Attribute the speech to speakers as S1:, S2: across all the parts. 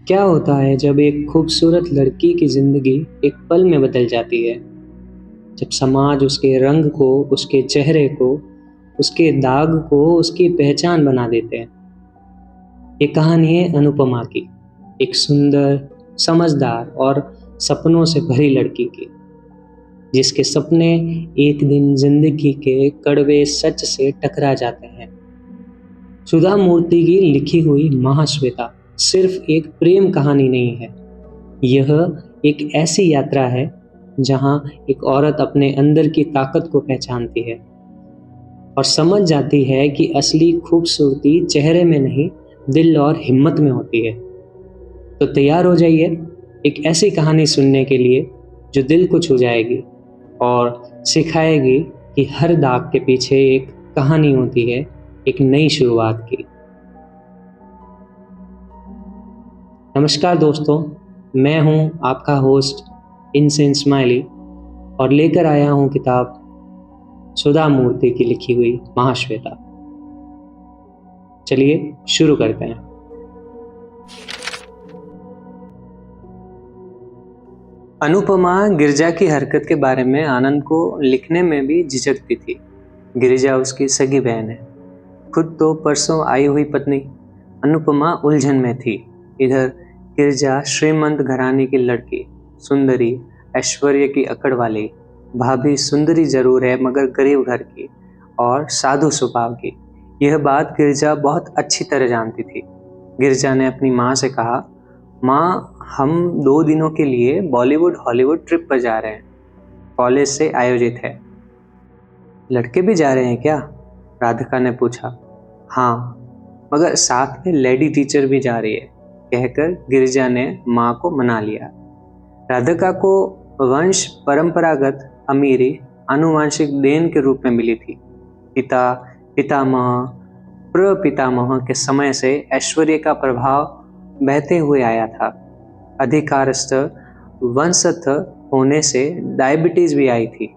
S1: क्या होता है जब एक खूबसूरत लड़की की जिंदगी एक पल में बदल जाती है? जब समाज उसके रंग को, उसके चेहरे को, उसके दाग को उसकी पहचान बना देते हैं। ये कहानी है अनुपमा की, एक सुंदर, समझदार और सपनों से भरी लड़की की, जिसके सपने एक दिन जिंदगी के कड़वे सच से टकरा जाते हैं। सुधा मूर्ति की लिखी हुई महाश्वेता सिर्फ एक प्रेम कहानी नहीं है। यह एक ऐसी यात्रा है जहां एक औरत अपने अंदर की ताकत को पहचानती है और समझ जाती है कि असली खूबसूरती चेहरे में नहीं, दिल और हिम्मत में होती है। तो तैयार हो जाइए एक ऐसी कहानी सुनने के लिए जो दिल को छू जाएगी और सिखाएगी कि हर दाग के पीछे एक कहानी होती है, एक नई शुरुआत की। नमस्कार दोस्तों, मैं हूं आपका होस्ट इनसेन स्माइली और लेकर आया हूं किताब सुधा मूर्ति की लिखी हुई महाश्वेता। चलिए शुरू करते हैं। अनुपमा गिरिजा की हरकत के बारे में आनंद को लिखने में भी झिझकती थी। गिरिजा उसकी सगी बहन है, खुद तो परसों आई हुई पत्नी। अनुपमा उलझन में थी। इधर गिरिजा श्रीमंत घराने की लड़की, सुंदरी, ऐश्वर्य की अकड़ वाली। भाभी सुंदरी जरूर है मगर गरीब घर की और साधु स्वभाव की। यह बात गिरिजा बहुत अच्छी तरह जानती थी। गिरिजा ने अपनी माँ से कहा, माँ, हम 2 दिनों के लिए बॉलीवुड हॉलीवुड ट्रिप पर जा रहे हैं, कॉलेज से आयोजित है। लड़के भी जा रहे हैं क्या? राधिका ने पूछा। हाँ, मगर साथ में लेडी टीचर भी जा रही है, कहकर गिरिजा ने माँ को मना लिया। राधिका को वंश परंपरागत अमीरी आनुवांशिक देन के रूप में मिली थी। पिता, पितामह, प्रपितामह के समय से ऐश्वर्य का प्रभाव बहते हुए आया था। अधिकारस्थ वंशस्थ होने से डायबिटीज भी आई थी।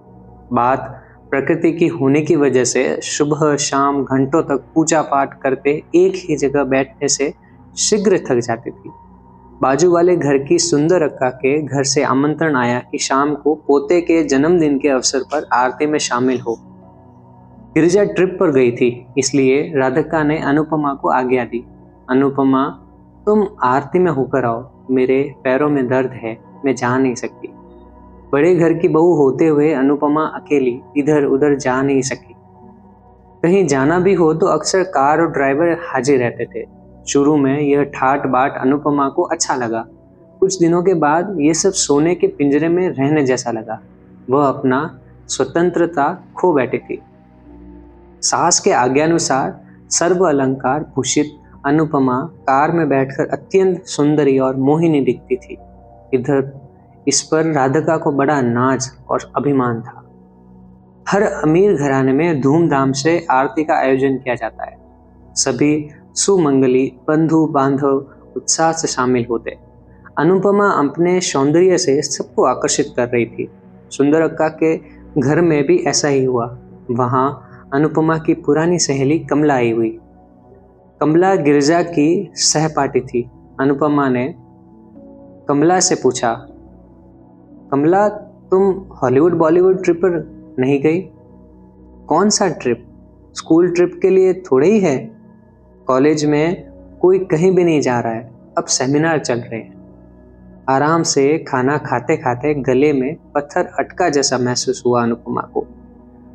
S1: बात प्रकृति की होने की वजह से सुबह शाम घंटों तक पूजा पाठ करते एक ही जगह बैठने से शीघ्र थक जाती थी। बाजू वाले घर की सुंदर अक्का के घर से आमंत्रण आया कि शाम को पोते के जन्मदिन के अवसर पर आरती में शामिल हो। गिरिजा ट्रिप पर गई थी, इसलिए राधिका ने अनुपमा को आज्ञा दी। अनुपमा, तुम आरती में होकर आओ, मेरे पैरों में दर्द है, मैं जा नहीं सकती। बड़े घर की बहू होते हुए अनुपमा अकेली इधर उधर जा नहीं सकी। कहीं जाना भी हो तो अक्सर कार और ड्राइवर हाजिर रहते थे। शुरू में यह ठाट बाट अनुपमा को अच्छा लगा। कुछ दिनों के बाद ये सब सोने के पिंजरे में रहने जैसा लगा। वह अपना स्वतंत्रता खो बैठी थी। सास के आज्ञानुसार सर्व अलंकार भूषित अनुपमा कार में बैठकर अत्यंत सुंदरी और मोहिनी दिखती थी। इधर इस पर राधिका को बड़ा नाज और अभिमान था। हर अमीर घराने में धूमधाम से आरती का आयोजन किया जाता है। सभी सुमंगली बंधु बांधव उत्साह से शामिल होते। अनुपमा अपने सौंदर्य से सबको आकर्षित कर रही थी। सुंदर अक्का के घर में भी ऐसा ही हुआ। वहां अनुपमा की पुरानी सहेली कमला आई हुई। कमला गिरिजा की सहपाठी थी। अनुपमा ने कमला से पूछा, कमला, तुम हॉलीवुड बॉलीवुड ट्रिप पर नहीं गई? कौन सा ट्रिप? स्कूल ट्रिप के लिए थोड़े ही है। कॉलेज में कोई कहीं भी नहीं जा रहा है, अब सेमिनार चल रहे हैं। आराम से खाना खाते खाते गले में पत्थर अटका जैसा महसूस हुआ अनुपमा को।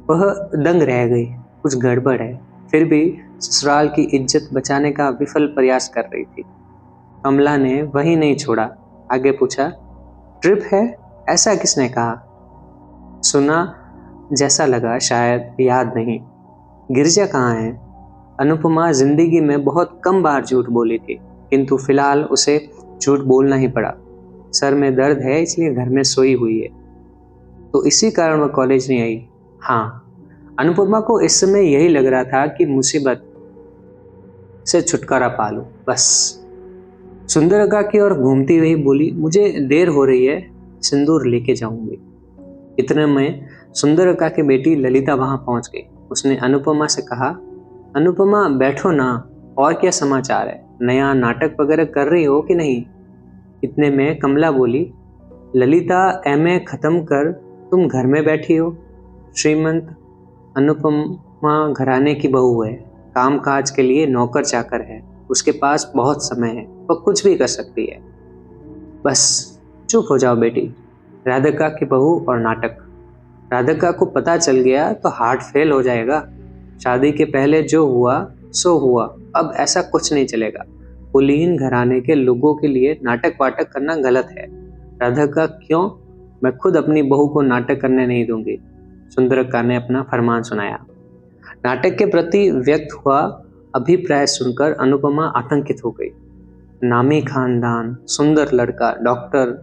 S1: वह दंग रह गई। कुछ गड़बड़ है, फिर भी ससुराल की इज्जत बचाने का विफल प्रयास कर रही थी। कमला ने वही नहीं छोड़ा, आगे पूछा, ट्रिप है? ऐसा किसने कहा? सुना जैसा लगा, शायद याद नहीं। गिरिजा कहाँ है? अनुपमा जिंदगी में बहुत कम बार झूठ बोली थी, किंतु फिलहाल उसे झूठ बोलना ही पड़ा। सर में दर्द है इसलिए घर में सोई हुई है, तो इसी कारण वह कॉलेज नहीं आई। हाँ, अनुपमा को इस समय यही लग रहा था कि मुसीबत से छुटकारा पा लूं, बस। सुंदर अक्का की ओर घूमती हुई बोली, मुझे देर हो रही है, सिंदूर लेके जाऊंगी। इतने में सुंदर अक्का की बेटी ललिता वहां पहुंच गई। उसने अनुपमा से कहा, अनुपमा बैठो ना, और क्या समाचार है? नया नाटक वगैरह कर रही हो कि नहीं? इतने में कमला बोली, ललिता एमए खत्म कर तुम घर में बैठी हो। श्रीमंत अनुपमा घराने की बहू है, काम काज के लिए नौकर चाकर है, उसके पास बहुत समय है, वह कुछ भी कर सकती है। बस चुप हो जाओ बेटी। राधिका की बहू और नाटक। राधिका को पता चल गया तो हार्ट फेल हो जाएगा। शादी के पहले जो हुआ सो हुआ, अब ऐसा कुछ नहीं चलेगा। कुलीन घराने के लोगों के लिए नाटक वाटक करना गलत है। राधिका क्यों, मैं खुद अपनी बहू को नाटक करने नहीं दूंगी। सुंदरका ने अपना फरमान सुनाया। नाटक के प्रति व्यक्त हुआ अभिप्राय सुनकर अनुपमा आतंकित हो गई। नामी खानदान, सुंदर लड़का, डॉक्टर,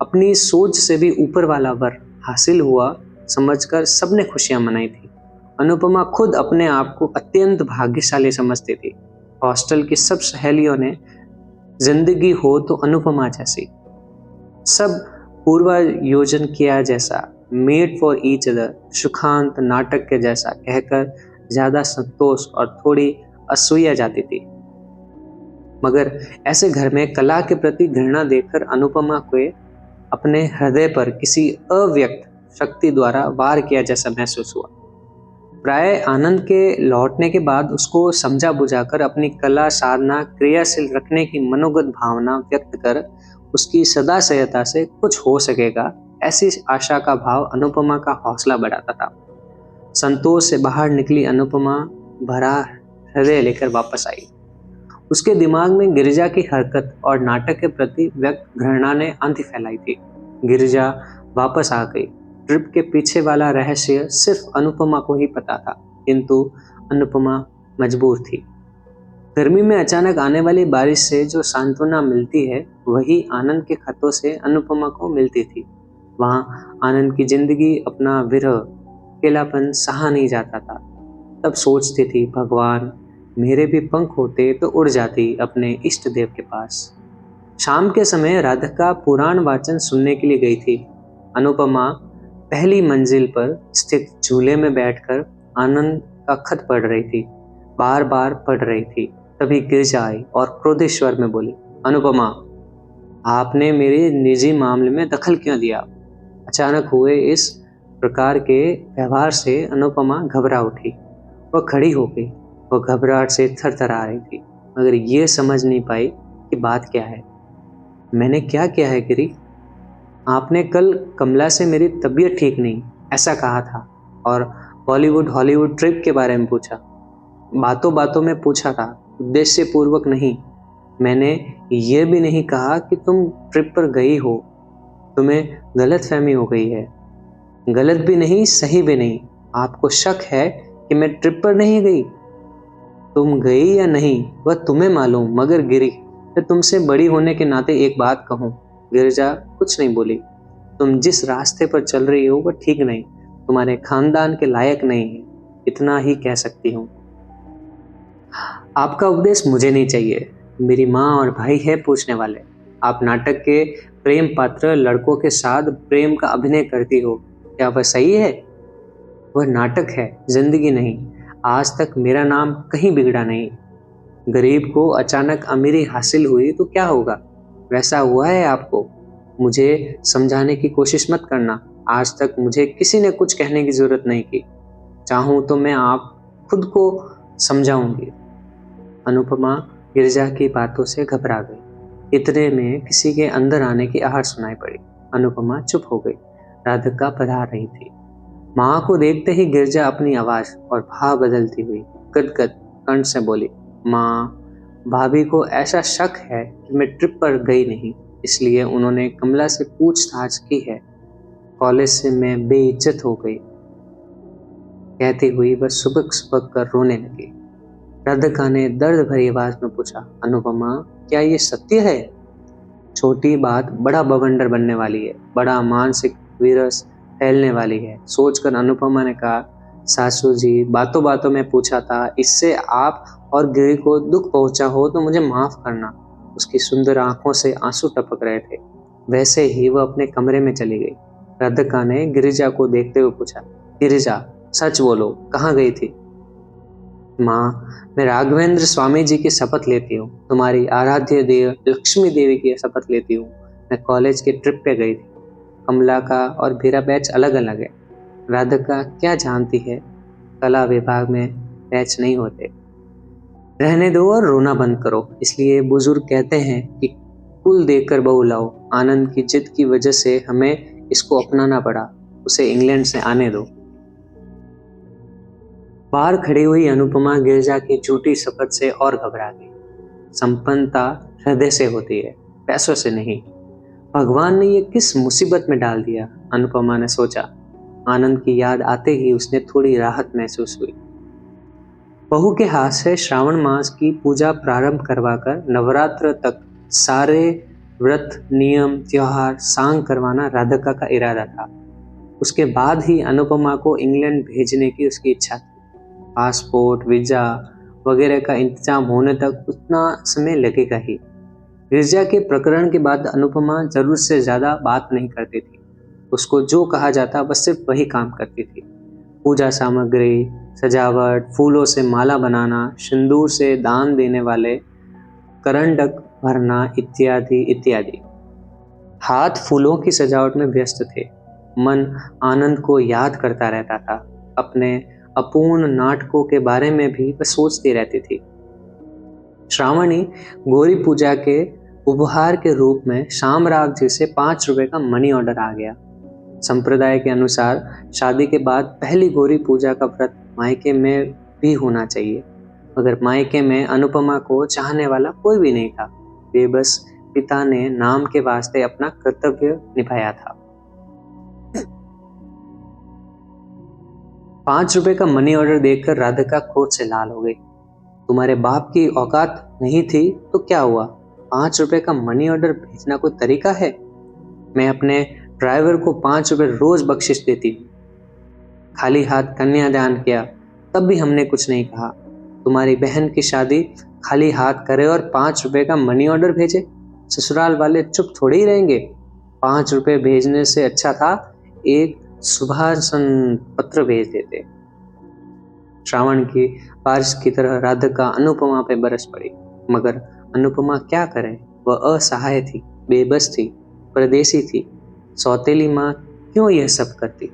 S1: अपनी सोच से भी ऊपर वाला वर हासिल हुआ समझकर सबने खुशियां मनाई थी। अनुपमा खुद अपने आप को अत्यंत भाग्यशाली समझती थी। हॉस्टल की सब सहेलियों ने जिंदगी हो तो अनुपमा जैसी, सब पूर्वायोजन किया जैसा, मेड फॉर ईच अदर, सुखांत नाटक के जैसा कहकर ज्यादा संतोष और थोड़ी असूया जाती थी। मगर ऐसे घर में कला के प्रति घृणा देखकर अनुपमा को अपने हृदय पर किसी अव्यक्त शक्ति द्वारा वार किया जैसा महसूस हुआ। प्राय आनंद के लौटने के बाद उसको समझा बुझाकर अपनी कला साधना क्रियाशील रखने की मनोगत भावना व्यक्त कर उसकी सदा सहायता से कुछ हो सकेगा, ऐसी आशा का भाव अनुपमा का हौसला बढ़ाता था। संतोष से बाहर निकली अनुपमा भरा हृदय लेकर वापस आई। उसके दिमाग में गिरिजा की हरकत और नाटक के प्रति व्यक्त घृणा ने आंधी फैलाई थी। गिरिजा वापस आ गई। ट्रिप के पीछे वाला रहस्य सिर्फ अनुपमा को ही पता था, किंतु अनुपमा मजबूर थी। गर्मी में अचानक आने वाली बारिश से जो सांत्वना मिलती है, वही आनंद के खतों से अनुपमा को मिलती थी। वहां आनंद की जिंदगी अपना विरह, अकेलापन सहा नहीं जाता था। तब सोचती थी, भगवान मेरे भी पंख होते तो उड़ जाती अपने इष्ट देव के पास। शाम के समय राधिका पुराण वाचन सुनने के लिए गई थी। अनुपमा पहली मंजिल पर स्थित झूले में बैठकर आनंद का खत पढ़ रही थी, बार बार पढ़ रही थी। तभी गिरिजा आई और क्रोधित स्वर में बोली, अनुपमा आपने मेरे निजी मामले में दखल क्यों दिया? अचानक हुए इस प्रकार के व्यवहार से अनुपमा घबरा उठी। वह खड़ी हो गई। वह घबराहट से थरथरा रही थी, मगर ये समझ नहीं पाई कि बात क्या है। मैंने क्या किया है गिरी? आपने कल कमला से मेरी तबीयत ठीक नहीं ऐसा कहा था और बॉलीवुड हॉलीवुड ट्रिप के बारे में पूछा। बातों बातों में पूछा था, उद्देश्य पूर्वक नहीं। मैंने ये भी नहीं कहा कि तुम ट्रिप पर गई हो। तुम्हें गलतफहमी हो गई है। गलत भी नहीं, सही भी नहीं। आपको शक है कि मैं ट्रिप पर नहीं गई। तुम गई या नहीं वह तुम्हें मालूम, मगर गिरी, मैं तुमसे बड़ी होने के नाते एक बात कहूँ। गिरिजा कुछ नहीं बोली। तुम जिस रास्ते पर चल रही हो वह ठीक नहीं, तुम्हारे खानदान के लायक नहीं है, इतना ही कह सकती हूँ। आपका उपदेश मुझे नहीं चाहिए। मेरी माँ और भाई है पूछने वाले। आप नाटक के प्रेम पात्र लड़कों के साथ प्रेम का अभिनय करती हो, क्या वह सही है? वह नाटक है, जिंदगी नहीं। आज तक मेरा नाम कहीं बिगड़ा नहीं। गरीब को अचानक अमीरी हासिल हुई तो क्या होगा? वैसा हुआ है आपको? मुझे समझाने की कोशिश मत करना। आज तक मुझे किसी ने कुछ कहने की जरूरत नहीं की। चाहूं तो मैं आप खुद को समझाऊंगी। अनुपमा गिरिजा की बातों से घबरा गई। इतने में किसी के अंदर आने की आहट सुनाई पड़ी। अनुपमा चुप हो गई। राधिका पधार रही थी। माँ को देखते ही गिरिजा अपनी आवाज और भाव बदलती हुई गदगद कंठ से बोली, माँ, भाभी को ऐसा शक है कि मैं ट्रिप पर गई नहीं, इसलिए उन्होंने कमला से पूछताछ की है। कॉलेज से मैं बेइज्जत हो गई। कहती हुई वह सुबक सुबक कर रोने लगी। राधिका ने दर्द भरी आवाज में पूछा, अनुपमा क्या ये सत्य है? छोटी बात बड़ा बवंडर बनने वाली है, बड़ा मानसिक विरस फैलने वाली है। सोचकर अनुपमा ने कहा, सासू जी, बातों बातों में पूछा था, इससे आप और गिरी को दुख पहुंचा हो तो मुझे माफ करना। उसकी सुंदर आंखों से आंसू टपक रहे थे। वैसे ही वह अपने कमरे में चली गई। राधिका ने गिरिजा को देखते हुए पूछा, गिरिजा सच बोलो, कहाँ गई थी? माँ, मैं राघवेंद्र स्वामी जी की शपथ लेती हूँ, तुम्हारी आराध्य देव लक्ष्मी देवी की शपथ लेती हूँ मैं कॉलेज के ट्रिप पे गई थी। कमला का और मेरा बैच अलग अलग है। राधिका क्या जानती है, कला विभाग में बैच नहीं होते। रहने दो और रोना बंद करो। इसलिए बुजुर्ग कहते हैं कि कुल देकर बहू लाओ। आनंद की जिद की वजह से हमें इसको अपनाना पड़ा। उसे इंग्लैंड से आने दो। बाहर खड़ी हुई अनुपमा गिरजा की झूठी शपथ से और घबरा गई। संपन्नता हृदय से होती है, पैसों से नहीं। भगवान ने ये किस मुसीबत में डाल दिया, अनुपमा ने सोचा। आनंद की याद आते ही उसने थोड़ी राहत महसूस हुई। बहू के हाथ से श्रावण मास की पूजा प्रारंभ करवाकर नवरात्र तक सारे व्रत, नियम, त्योहार सांग करवाना राधिका का इरादा था। उसके बाद ही अनुपमा को इंग्लैंड भेजने की उसकी इच्छा थी। पासपोर्ट, वीजा वगैरह का इंतजाम होने तक उतना समय लगेगा ही। गिरजा के प्रकरण के बाद अनुपमा जरूरत से ज्यादा बात नहीं करती थी। उसको जो कहा जाता बस सिर्फ वही काम करती थी। पूजा सामग्री, सजावट, फूलों से माला बनाना, सिंदूर से दान देने वाले करंडक भरना इत्यादि इत्यादि। हाथ फूलों की सजावट में व्यस्त थे। मन आनंद को याद करता रहता था। अपने अपूर्ण नाटकों के बारे में भी वह सोचती रहती थी। श्रावणी गौरी पूजा के उपहार के रूप में शामराव जी से 5 रुपए का मनी ऑर्डर आ गया। संप्रदाय के अनुसार शादी के बाद पहली गौरी पूजा का व्रत मायके में भी होना चाहिए, मगर मायके में अनुपमा को चाहने वाला कोई भी नहीं था। बेबस पिता ने नाम के वास्ते अपना कर्तव्य निभाया था। 5 रुपए का मनी ऑर्डर देखकर राधिका क्रोध से लाल हो गई। तुम्हारे बाप की औकात नहीं थी तो क्या हुआ? 5 रुपए का मनी ऑर्डर भेजना कोई तरीका है? मैं अपने ड्राइवर को 5 रुपए रोज बख्शिश देती हूँ। खाली हाथ कन्यादान किया तब भी हमने कुछ नहीं कहा। तुम्हारी बहन की शादी खाली हाथ करे और 5 रुपए का मनी ऑर्डर भेजे? ससुराल वाले चुप थोड़े ही रहेंगे। 5 रुपए भेजने से अच्छा था एक सुभाषण पत्र भेज देते। श्रावण की बारिश की तरह राधिका अनुपमा पे बरस पड़ी, मगर अनुपमा क्या करे? वह असहाय थी, बेबस थी, परदेसी थी। सौतेली माँ क्यों यह सब करती?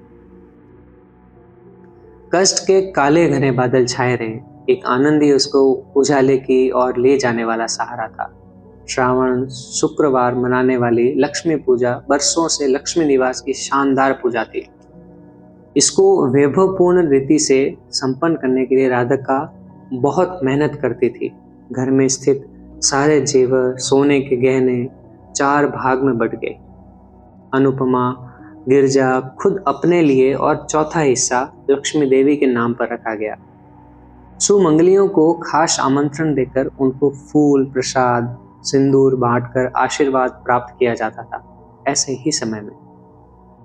S1: कष्ट के काले घने बादल छाए रहे। एक आनंद ही उसको उजाले की और ले जाने वाला सहारा था। श्रावण शुक्रवार मनाने वाली लक्ष्मी पूजा बरसों से लक्ष्मी निवास की शानदार पूजा थी। इसको वैभवपूर्ण रीति से संपन्न करने के लिए राधिका बहुत मेहनत करती थी। घर में स्थित सारे जेवर, सोने के गहने 4 भाग में बट गए। अनुपमा, गिरजा खुद अपने लिए और चौथा हिस्सा लक्ष्मी देवी के नाम पर रखा गया। सुमंगलियों को खास आमंत्रण देकर उनको फूल, प्रसाद, सिंदूर बांटकर आशीर्वाद प्राप्त किया जाता था। ऐसे ही समय में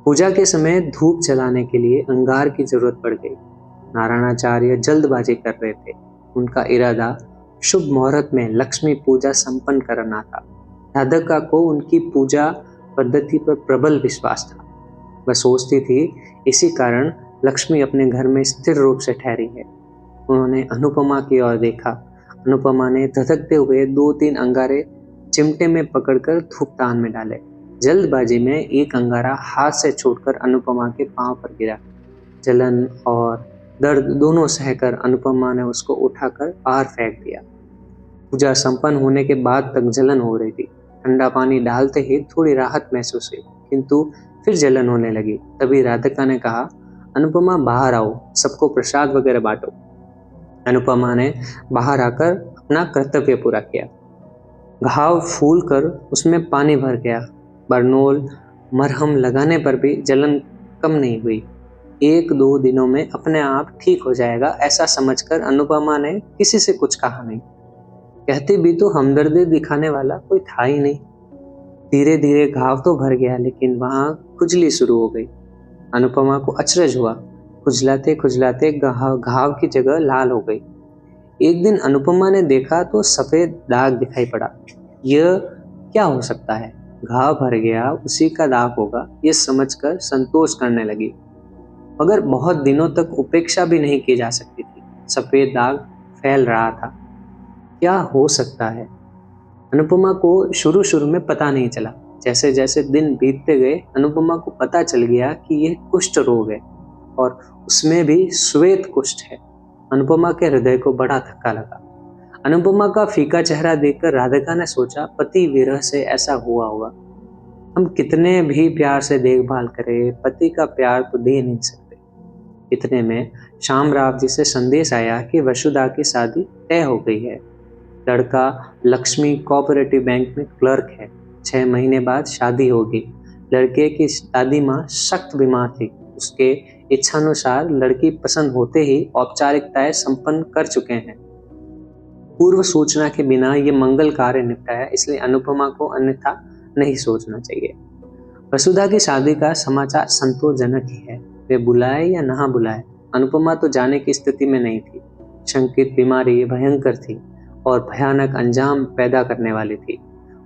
S1: पूजा के समय धूप जलाने के लिए अंगार की जरूरत पड़ गई। नारायणाचार्य जल्दबाजी कर रहे थे। उनका इरादा शुभ मुहूर्त में लक्ष्मी पूजा संपन्न करना था। राधिका को उनकी पूजा पद्धति पर प्रबल विश्वास था। वह सोचती थी इसी कारण लक्ष्मी अपने घर में स्थिर रूप से ठहरी है। उन्होंने अनुपमा की ओर देखा। अनुपमा ने धधकते हुए 2-3 अंगारे चिमटे में पकड़कर धूपदान में डाले। जल्दबाजी में एक अंगारा हाथ से छूटकर अनुपमा के पांव पर गिरा। जलन और दर्द दोनों सहकर अनुपमा ने उसको उठाकर बाहर फेंक दिया। पूजा संपन्न होने के बाद तक जलन हो रही थी। ठंडा पानी डालते ही थोड़ी राहत महसूस हुई, किंतु फिर जलन होने लगी। तभी राधिका ने कहा, अनुपमा बाहर आओ, सबको प्रसाद वगैरह बांटो। अनुपमा ने बाहर आकर अपना कर्तव्य पूरा किया। घाव फूल कर उसमें पानी भर गया। बरनोल मरहम लगाने पर भी जलन कम नहीं हुई। 1-2 दिनों में अपने आप ठीक हो जाएगा, ऐसा समझकर अनुपमा ने किसी से कुछ कहा नहीं। कहती भी तो हमदर्दी दिखाने वाला कोई था ही नहीं। धीरे धीरे घाव तो भर गया, लेकिन वहां खुजली शुरू हो गई। अनुपमा को अचरज हुआ। खुजलाते खुजलाते घाव की जगह लाल हो गई। एक दिन अनुपमा ने देखा तो सफेद दाग दिखाई पड़ा। यह क्या हो सकता है? घाव भर गया, उसी का दाग होगा, यह समझकर संतोष करने लगी। मगर बहुत दिनों तक उपेक्षा भी नहीं की जा सकती थी। सफेद दाग फैल रहा था। क्या हो सकता है? अनुपमा को शुरू में पता नहीं चला। जैसे जैसे दिन बीतते गए अनुपमा को पता चल गया कि यह कुष्ठ रोग है और उसमें भी श्वेत कुष्ठ है। अनुपमा के हृदय को बड़ा धक्का लगा। अनुपमा का फीका चेहरा देखकर राधिका ने सोचा, पति विरह से ऐसा हुआ होगा। हम कितने भी प्यार से देखभाल करें, पति का प्यार तो दे नहीं सकते। इतने में शामराव जी से संदेश आया कि वसुधा की शादी तय हो गई है। लड़का लक्ष्मी कोऑपरेटिव बैंक में क्लर्क है। 6 महीने बाद शादी होगी। लड़के की दादी माँ सख्त बीमार थी। उसके इच्छानुसार लड़की पसंद होते ही औपचारिकताएं संपन्न कर चुके हैं। पूर्व सूचना के बिना ये मंगल कार्य निपटाया, इसलिए अनुपमा को अन्यथा नहीं सोचना चाहिए। वसुधा की शादी का समाचार संतोषजनक ही है। वे बुलाए या ना बुलाए, अनुपमा तो जाने की स्थिति में नहीं थी। शंकित बीमारी भयंकर थी और भयानक अंजाम पैदा करने वाली थी।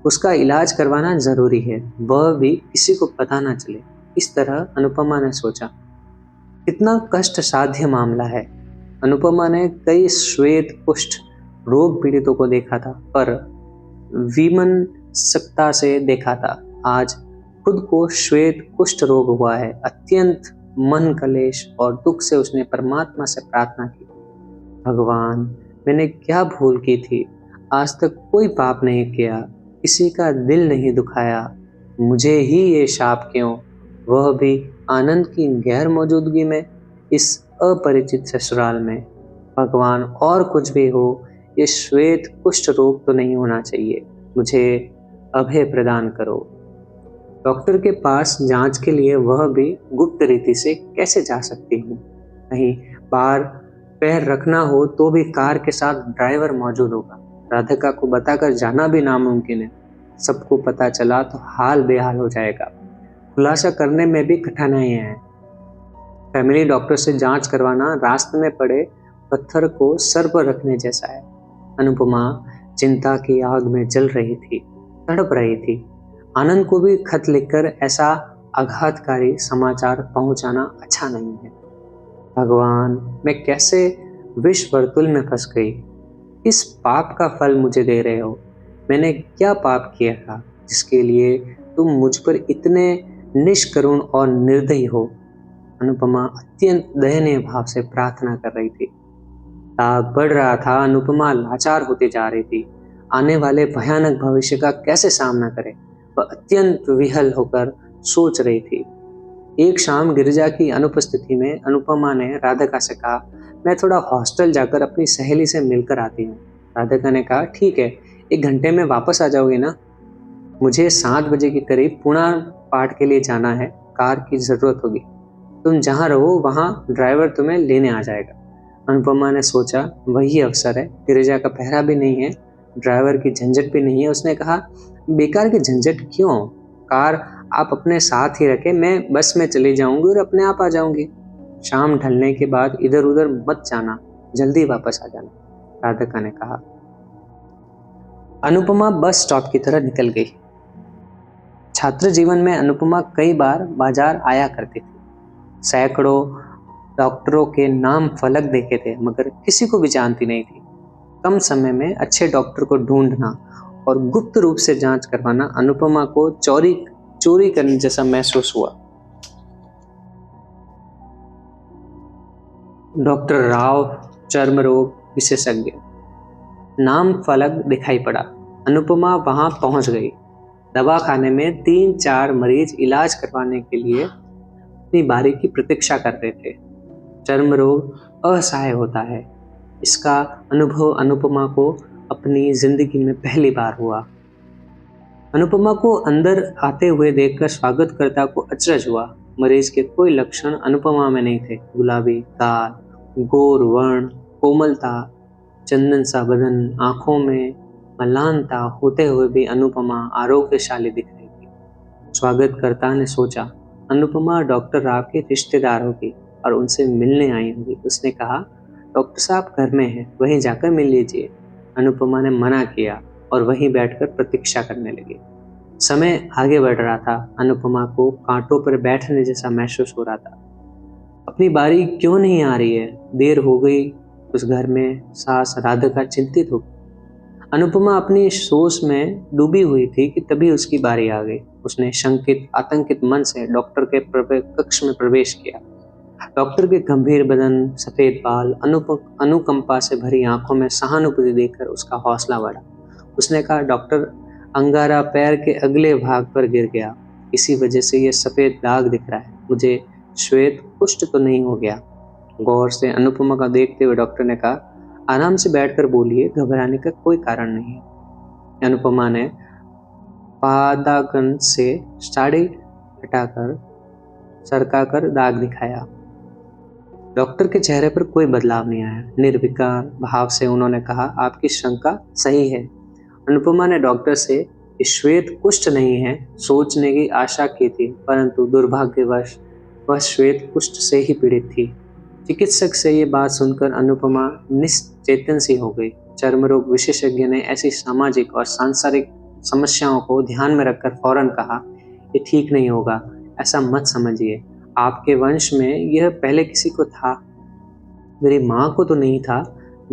S1: उसका इलाज करवाना जरूरी है, वह भी किसी को पता ना चले। इस तरह अनुपमा ने सोचा। कितना कष्ट साध्य मामला है। अनुपमा ने कई श्वेत कुष्ठ रोग पीड़ितों को देखा था, पर विमनस्कता से देखा था। आज खुद को श्वेत कुष्ठ रोग हुआ है। अत्यंत मन कलेश और दुख से उसने परमात्मा से प्रार्थना की, भगवान, मैंने क्या भूल की थी। आज तक कोई पाप नहीं किया, किसी का दिल नहीं दुखाया। मुझे ही ये शाप क्यों, वह भी आनंद की गैर मौजूदगी में, इस अपरिचित ससुराल में। भगवान, और कुछ भी हो, ये श्वेत कुष्ठ रोग तो नहीं होना चाहिए। मुझे अभय प्रदान करो। डॉक्टर के पास जांच के लिए वह भी गुप्त रीति से कैसे जा सकती हूँ? कहीं बाहर पैर रखना हो तो भी कार के साथ ड्राइवर मौजूद होगा। राधिका को बताकर जाना भी नामुमकिन है। सबको पता चला तो हाल बेहाल हो जाएगा। खुलासा करने में भी कठिनाइयां हैं। फैमिली डॉक्टर से जांच करवाना रास्ते में पड़े पत्थर को सर पर रखने जैसा है। अनुपमा चिंता की आग में जल रही थी, तड़प रही थी। आनंद को भी खत लिखकर ऐसा आघातकारी समाचार पहुंचाना अच्छा नहीं है। भगवान, मैं कैसे विष वर्तुल में फंस गई। इस पाप का फल मुझे दे रहे हो। मैंने क्या पाप किया था जिसके लिए तुम मुझ पर इतने निष्करुण और निर्दयी हो? अनुपमा अत्यंत दयनीय भाव से प्रार्थना कर रही थी। ताप बढ़ रहा था। अनुपमा लाचार होती जा रही थी। आने वाले भयानक भविष्य का कैसे सामना करे, वह अत्यंत विहल होकर सोच रही थी। एक शाम गिरिजा की अनुपस्थिति में अनुपमा ने राधिका से कहा, मैं थोड़ा हॉस्टल जाकर अपनी सहेली से मिलकर आती हूँ। राधिका ने कहा, ठीक है, 1 घंटे में वापस आ जाओगे ना? मुझे 7 बजे के करीब पुणे पाठ के लिए जाना है। कार की जरूरत होगी। तुम जहाँ रहो वहाँ ड्राइवर तुम्हें लेने आ जाएगा। अनुपमा ने सोचा, वही अवसर है। गिरिजा का पहरा भी नहीं है, ड्राइवर की झंझट भी नहीं है। उसने कहा, बेकार की झंझट क्यों? कार आप अपने साथ ही रखें, मैं बस में चली जाऊंगी और अपने आप आ जाऊंगी। शाम ढलने के बाद इधर उधर मत जाना, जल्दी वापस आ जाना, राधिका ने कहा। अनुपमा बस स्टॉप की तरह निकल गई। छात्र जीवन में अनुपमा कई बार बाजार आया करती थी। सैकड़ों डॉक्टरों के नाम फलक देखे थे, मगर किसी को भी जानती नहीं थी। कम समय में अच्छे डॉक्टर को ढूंढना और गुप्त रूप से जांच करवाना अनुपमा को चोरी करने जैसा महसूस हुआ। डॉक्टर राव, चर्म रोग विशेषज्ञ, नाम फलक दिखाई पड़ा। अनुपमा वहां पहुंच गई। दवाखाने में 3-4 मरीज इलाज करवाने के लिए अपनी बारी की प्रतीक्षा कर रहे थे। चर्म रोग असहाय होता है। इसका अनुभव अनुपमा को अपनी जिंदगी में पहली बार हुआ। अनुपमा को अंदर आते हुए देखकर स्वागतकर्ता को अचरज हुआ। मरीज के कोई लक्षण अनुपमा में नहीं थे। गुलाबी गाल, गोर वर्ण, कोमलता, चंदन सा बदन, आंखों में मलानता होते हुए भी अनुपमा आरोग्यशाली दिख रही थी। स्वागतकर्ता ने सोचा, अनुपमा डॉक्टर राव के रिश्तेदार होगी और उनसे मिलने आई होगी। उसने कहा, डॉक्टर साहब घर में हैं, वहीं जाकर मिल लीजिए। अनुपमा ने मना किया और वहीं बैठकर प्रतीक्षा करने लगी। समय आगे बढ़ रहा था। अनुपमा को कांटों पर बैठने जैसा महसूस हो रहा था। अपनी बारी क्यों नहीं आ रही है? देर हो गई। उस घर में सास राधिका चिंतित हो गई। अनुपमा अपनी सोच में डूबी हुई थी कि तभी उसकी बारी आ गई। उसने शंकित आतंकित मन से डॉक्टर के कक्ष में प्रवेश किया। डॉक्टर के गंभीर बदन, सफेद बाल, अनुकंपा से भरी आंखों में सहानुभूति देखकर उसका हौसला बढ़ा। उसने कहा, डॉक्टर, अंगारा पैर के अगले भाग पर गिर गया, इसी वजह से ये सफेद दाग दिख रहा है। मुझे श्वेत कुष्ठ तो नहीं हो गया? गौर से अनुपमा का देखते हुए डॉक्टर ने कहा, आराम से बैठकर बोलिए, घबराने का कोई कारण नहीं है। अनुपमा ने पादागन से साड़ी हटाकर सरकाकर दाग दिखाया। डॉक्टर के चेहरे पर कोई बदलाव नहीं आया। निर्विकार भाव से उन्होंने कहा, आपकी शंका सही है। अनुपमा ने डॉक्टर से श्वेत कुष्ठ नहीं है सोचने की आशा की थी, परंतु दुर्भाग्यवश वह श्वेत कुष्ठ से ही पीड़ित थी। चिकित्सक से ये बात सुनकर अनुपमा निश्चेतन सी हो गई। चर्मरोग विशेषज्ञ ने ऐसी सामाजिक और सांसारिक समस्याओं को ध्यान में रखकर फौरन कहा, ये ठीक नहीं होगा, ऐसा मत समझिए। आपके वंश में यह पहले किसी को था, मेरी माँ को तो नहीं था।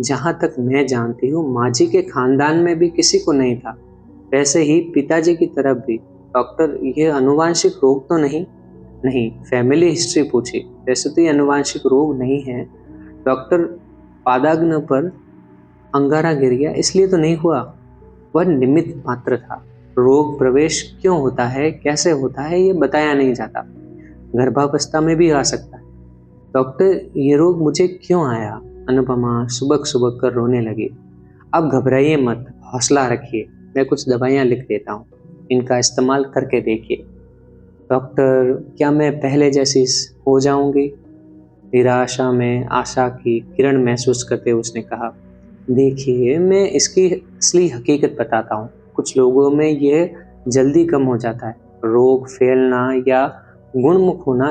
S1: जहाँ तक मैं जानती हूँ, माँ जी के खानदान में भी किसी को नहीं था, वैसे ही पिताजी की तरफ भी। डॉक्टर, यह अनुवांशिक रोग तो नहीं? नहीं, फैमिली हिस्ट्री पूछी, वैसे तो ये अनुवांशिक रोग नहीं है। डॉक्टर, पादाग्न पर अंगारा गिर गया इसलिए तो नहीं हुआ, वह निमित्त मात्र था। रोग प्रवेश क्यों होता है, कैसे होता है, ये बताया नहीं जाता। गर्भावस्था में भी आ सकता है। डॉक्टर, ये रोग मुझे क्यों आया? अनुपमा सुबक सुबक कर रोने लगी। अब घबराइए मत, हौसला रखिए, मैं कुछ दवाइयाँ लिख देता हूँ, इनका इस्तेमाल करके देखिए। डॉक्टर, क्या मैं पहले जैसी हो जाऊंगी? निराशा में आशा की किरण महसूस करते हुए उसने कहा, देखिए, मैं इसकी असली हकीकत बताता हूँ। कुछ लोगों में यह जल्दी कम हो जाता है। रोग फैलना या गुणमुख होना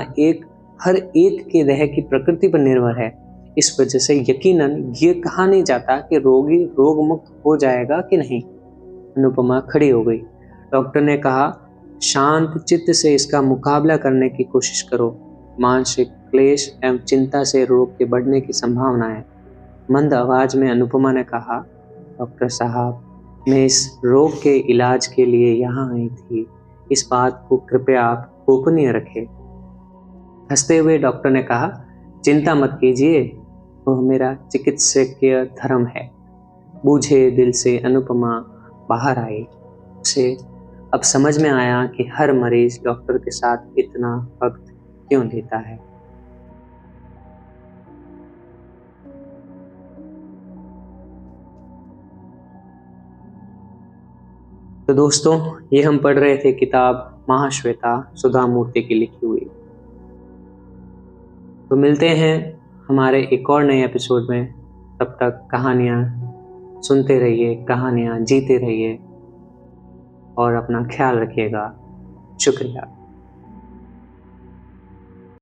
S1: हर एक के देह की प्रकृति पर निर्भर है। इस वजह से यकीनन ये कहा नहीं जाता कि रोगी रोग मुक्त हो जाएगा कि नहीं। अनुपमा खड़ी हो गई। डॉक्टर ने कहा, शांत चित्त से इसका मुकाबला करने की कोशिश करो। मानसिक क्लेश एवं चिंता से रोग के बढ़ने की संभावना है। मंद आवाज में अनुपमा ने कहा, डॉक्टर साहब, मैं इस रोग के इलाज के लिए यहाँ आई थी, इस बात को कृपया आप गोपनीय रखें। हंसते हुए डॉक्टर ने कहा, चिंता मत कीजिए, वह मेरा चिकित्सकीय धर्म है। बूझे दिल से अनुपमा बाहर आई। उसे अब समझ में आया कि हर मरीज डॉक्टर के साथ इतना वक्त क्यों लेता है। तो दोस्तों, ये हम पढ़ रहे थे किताब महाश्वेता, सुधा मूर्ति की लिखी हुई। तो मिलते हैं हमारे एक और नए एपिसोड में। तब तक कहानियाँ सुनते रहिए, कहानियाँ जीते रहिए और अपना ख्याल रखिएगा। शुक्रिया।